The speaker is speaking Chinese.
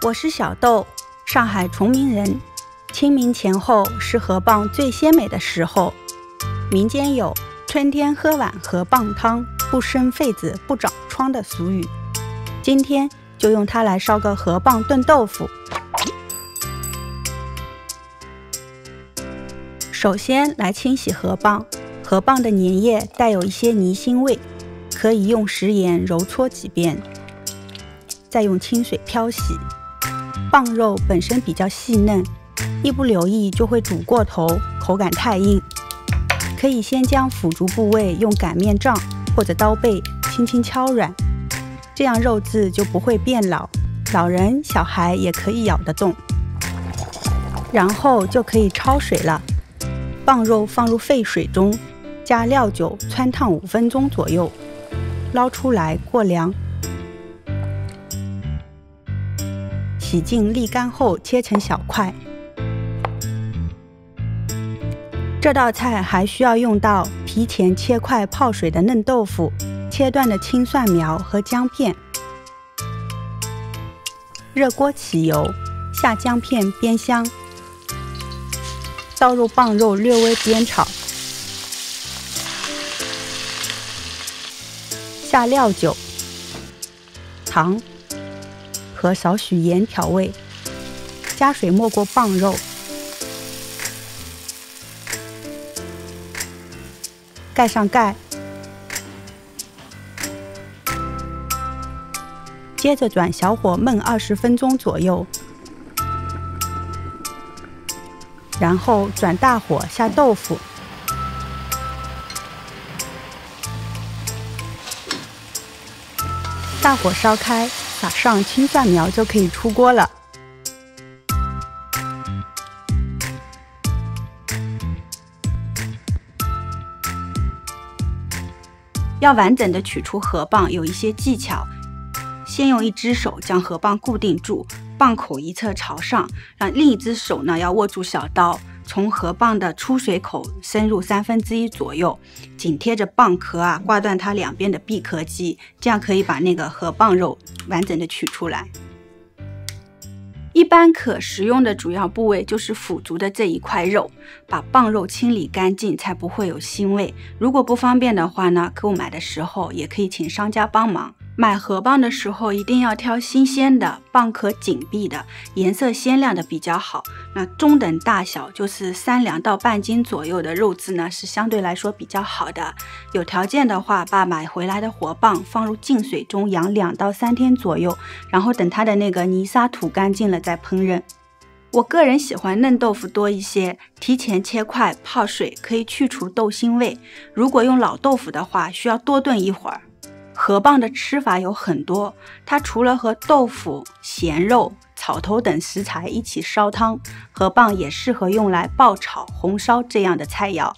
我是小豆，上海崇明人。清明前后是河蚌最鲜美的时候，民间有春天喝碗河蚌汤，不生痱子不长疮的俗语。今天就用它来烧个河蚌炖豆腐。首先来清洗河蚌，河蚌的粘液带有一些泥腥味，可以用食盐揉搓几遍，再用清水漂洗。蚌肉本身比较细嫩，一不留意就会煮过头，口感太硬。可以先将腐竹部位用擀面杖或者刀背轻轻敲软，这样肉质就不会变老，老人小孩也可以咬得动。然后就可以焯水了，蚌肉放入沸水中，加料酒汆烫5分钟左右，捞出来过凉。洗净沥干后切成小块。这道菜还需要用到提前切块泡水的嫩豆腐、切断的青蒜苗和姜片。热锅起油，下姜片煸香，倒入蚌肉略微煸炒，下料酒、糖和少许盐调味，加水没过蚌肉，盖上盖，接着转小火焖20分钟左右，然后转大火下豆腐，大火烧开，撒上青蒜苗就可以出锅了。要完整的取出河蚌有一些技巧，先用一只手将河蚌固定住，蚌口一侧朝上，让另一只手呢要握住小刀，从河蚌的出水口深入1/3左右，紧贴着蚌壳刮断它两边的闭壳肌，这样可以把那个河蚌肉完整的取出来。一般可食用的主要部位就是腐竹的这一块肉，把蚌肉清理干净，才不会有腥味。如果不方便的话呢，购买的时候也可以请商家帮忙。买河蚌的时候一定要挑新鲜的，蚌壳紧闭的，颜色鲜亮的比较好。那中等大小就是3两到半斤左右的肉质呢，是相对来说比较好的。有条件的话，把买回来的河蚌放入净水中养2到3天左右，然后等它的那个泥沙吐干净了再烹饪。我个人喜欢嫩豆腐多一些，提前切块泡水可以去除豆腥味。如果用老豆腐的话，需要多炖一会儿。河蚌的吃法有很多，它除了和豆腐、咸肉、草头等食材一起烧汤，河蚌也适合用来爆炒、红烧这样的菜肴。